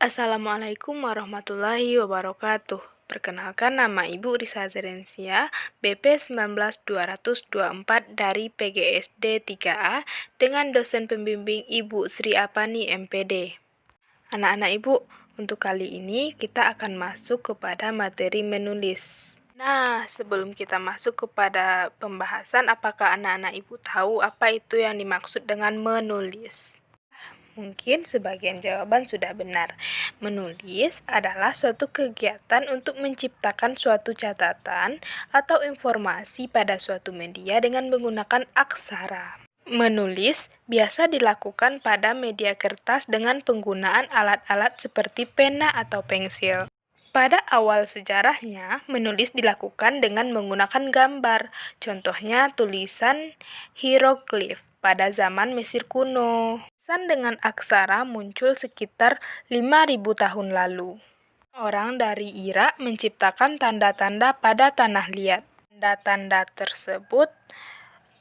Assalamualaikum warahmatullahi wabarakatuh. Perkenalkan, nama Ibu Risa Zerensia, BP 19224 dari PGSD 3A dengan dosen pembimbing Ibu Sri Apani MPD. Anak-anak Ibu, untuk kali ini kita akan masuk kepada materi menulis. Nah, sebelum kita masuk kepada pembahasan, apakah anak-anak Ibu tahu apa itu yang dimaksud dengan menulis? Mungkin sebagian jawaban sudah benar. Menulis adalah suatu kegiatan untuk menciptakan suatu catatan atau informasi pada suatu media dengan menggunakan aksara. Menulis biasa dilakukan pada media kertas dengan penggunaan alat-alat seperti pena atau pensil. Pada awal sejarahnya, menulis dilakukan dengan menggunakan gambar, contohnya tulisan hieroglif pada zaman Mesir kuno. Tulisan dengan aksara muncul sekitar 5.000 tahun lalu. Orang dari Irak menciptakan tanda-tanda pada tanah liat. Tanda-tanda tersebut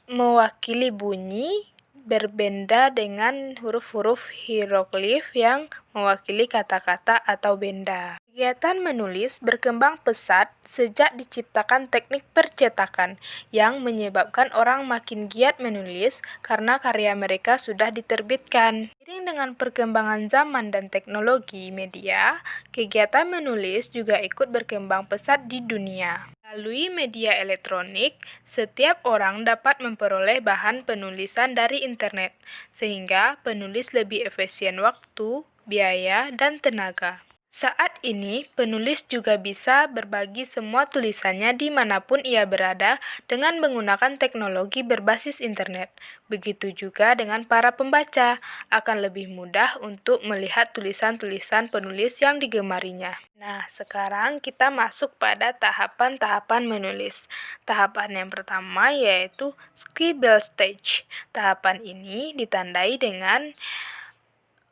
mewakili bunyi berbeda dengan huruf-huruf hieroglif yang mewakili kata-kata atau benda. Kegiatan menulis berkembang pesat sejak diciptakan teknik percetakan yang menyebabkan orang makin giat menulis karena karya mereka sudah diterbitkan. Seiring dengan perkembangan zaman dan teknologi media, kegiatan menulis juga ikut berkembang pesat di dunia. Melalui media elektronik, setiap orang dapat memperoleh bahan penulisan dari internet, sehingga penulis lebih efisien waktu, biaya, dan tenaga. Saat ini, penulis juga bisa berbagi semua tulisannya dimanapun ia berada dengan menggunakan teknologi berbasis internet. Begitu juga dengan para pembaca, akan lebih mudah untuk melihat tulisan-tulisan penulis yang digemarinya. Nah, sekarang kita masuk pada tahapan-tahapan menulis. Tahapan yang pertama yaitu scribble stage. Tahapan ini ditandai dengan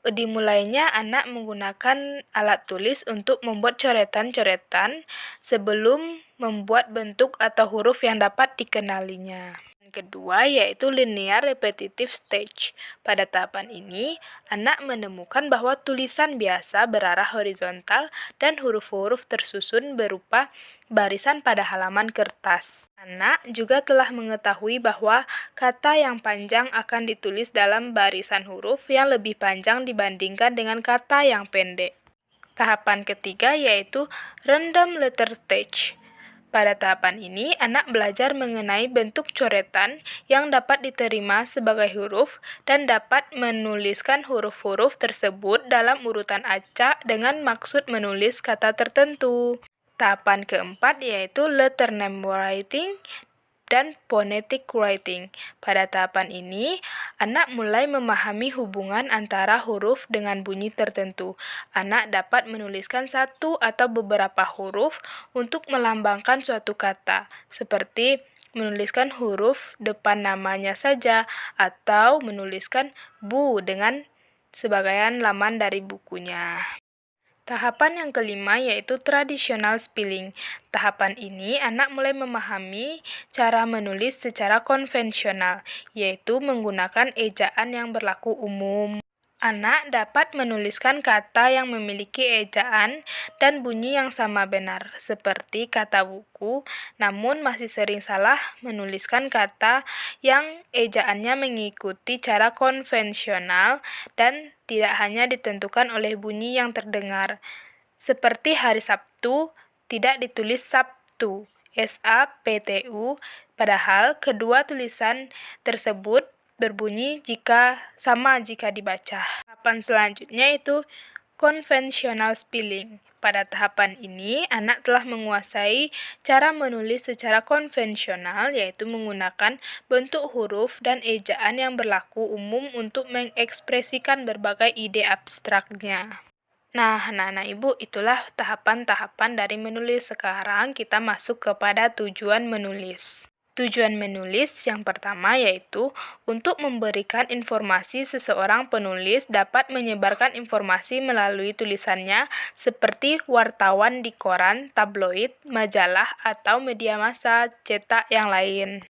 dimulainya anak menggunakan alat tulis untuk membuat coretan-coretan sebelum membuat bentuk atau huruf yang dapat dikenalinya. Yang kedua yaitu linear repetitive stage. Pada tahapan ini, anak menemukan bahwa tulisan biasa berarah horizontal dan huruf-huruf tersusun berupa barisan pada halaman kertas. Anak juga telah mengetahui bahwa kata yang panjang akan ditulis dalam barisan huruf yang lebih panjang dibandingkan dengan kata yang pendek. Tahapan ketiga yaitu random letter stage. Pada tahapan ini, anak belajar mengenai bentuk coretan yang dapat diterima sebagai huruf dan dapat menuliskan huruf-huruf tersebut dalam urutan acak dengan maksud menulis kata tertentu. Tahapan keempat yaitu letter name writing dan phonetic writing. Pada tahapan ini, anak mulai memahami hubungan antara huruf dengan bunyi tertentu. Anak dapat menuliskan satu atau beberapa huruf untuk melambangkan suatu kata, seperti menuliskan huruf depan namanya saja atau menuliskan bu dengan sebagian laman dari bukunya. Tahapan yang kelima yaitu traditional spelling. Tahapan ini anak mulai memahami cara menulis secara konvensional, yaitu menggunakan ejaan yang berlaku umum. Anak dapat menuliskan kata yang memiliki ejaan dan bunyi yang sama benar, seperti kata buku, namun masih sering salah menuliskan kata yang ejaannya mengikuti cara konvensional dan tidak hanya ditentukan oleh bunyi yang terdengar. Seperti hari Sabtu, tidak ditulis Sabtu, S-A-P-T-U, padahal kedua tulisan tersebut berbunyi sama jika dibaca. Tahapan selanjutnya itu conventional spelling. Pada tahapan ini, anak telah menguasai cara menulis secara konvensional, yaitu menggunakan bentuk huruf dan ejaan yang berlaku umum untuk mengekspresikan berbagai ide abstraknya. Nah, anak-anak Ibu, itulah tahapan-tahapan dari menulis. Sekarang kita masuk kepada tujuan menulis. Tujuan menulis yang pertama yaitu untuk memberikan informasi. Seseorang penulis dapat menyebarkan informasi melalui tulisannya seperti wartawan di koran, tabloid, majalah, atau media massa cetak yang lain.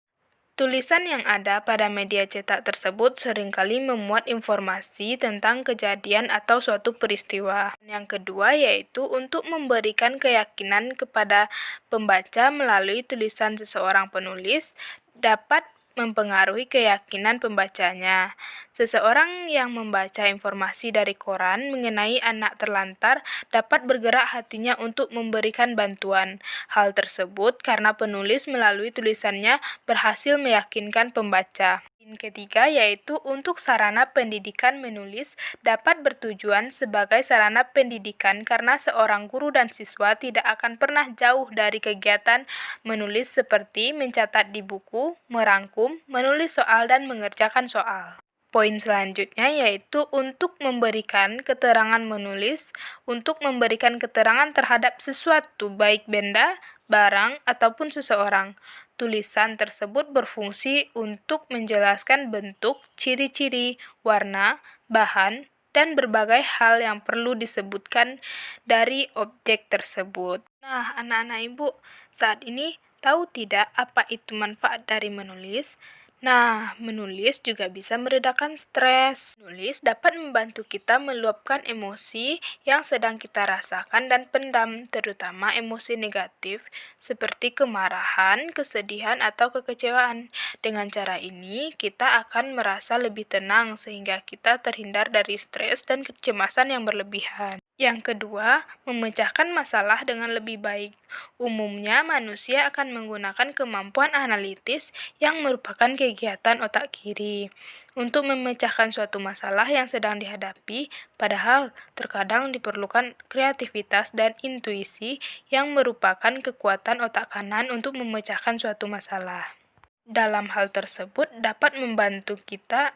Tulisan yang ada pada media cetak tersebut seringkali memuat informasi tentang kejadian atau suatu peristiwa. Yang kedua yaitu untuk memberikan keyakinan kepada pembaca melalui tulisan seseorang penulis dapat mempengaruhi keyakinan pembacanya. Seseorang yang membaca informasi dari koran mengenai anak terlantar dapat bergerak hatinya untuk memberikan bantuan. Hal tersebut karena penulis melalui tulisannya berhasil meyakinkan pembaca. Poin ketiga yaitu untuk sarana pendidikan menulis dapat bertujuan sebagai sarana pendidikan karena seorang guru dan siswa tidak akan pernah jauh dari kegiatan menulis seperti mencatat di buku, merangkum, menulis soal, dan mengerjakan soal. Poin selanjutnya yaitu untuk memberikan keterangan menulis, untuk memberikan keterangan terhadap sesuatu baik benda, barang, ataupun seseorang. Tulisan tersebut berfungsi untuk menjelaskan bentuk, ciri-ciri, warna, bahan, dan berbagai hal yang perlu disebutkan dari objek tersebut. Nah, anak-anak ibu, saat ini tahu tidak apa itu manfaat dari menulis? Nah, menulis juga bisa meredakan stres. Menulis dapat membantu kita meluapkan emosi yang sedang kita rasakan dan pendam, terutama emosi negatif seperti kemarahan, kesedihan, atau kekecewaan. Dengan cara ini, kita akan merasa lebih tenang sehingga kita terhindar dari stres dan kecemasan yang berlebihan. Yang kedua, memecahkan masalah dengan lebih baik. Umumnya, manusia akan menggunakan kemampuan analitis yang merupakan kegiatan otak kiri untuk memecahkan suatu masalah yang sedang dihadapi, padahal terkadang diperlukan kreativitas dan intuisi yang merupakan kekuatan otak kanan untuk memecahkan suatu masalah. Dalam hal tersebut dapat membantu kita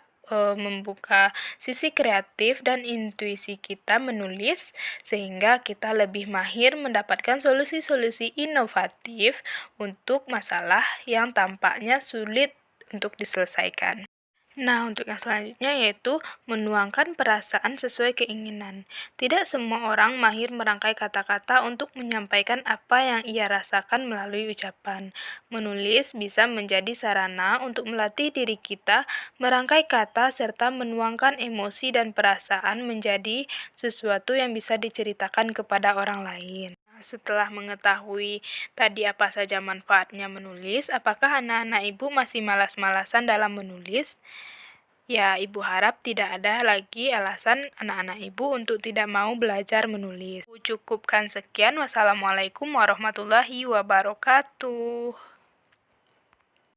membuka sisi kreatif dan intuisi kita menulis sehingga kita lebih mahir mendapatkan solusi-solusi inovatif untuk masalah yang tampaknya sulit untuk diselesaikan. Nah, untuk yang selanjutnya yaitu menuangkan perasaan sesuai keinginan. Tidak semua orang mahir merangkai kata-kata untuk menyampaikan apa yang ia rasakan melalui ucapan. Menulis bisa menjadi sarana untuk melatih diri kita merangkai kata serta menuangkan emosi dan perasaan menjadi sesuatu yang bisa diceritakan kepada orang lain. Setelah mengetahui tadi apa saja manfaatnya menulis, apakah anak-anak ibu masih malas-malasan dalam menulis? Ya, ibu harap tidak ada lagi alasan anak-anak ibu untuk tidak mau belajar menulis. Cukupkan sekian. Wassalamualaikum warahmatullahi wabarakatuh.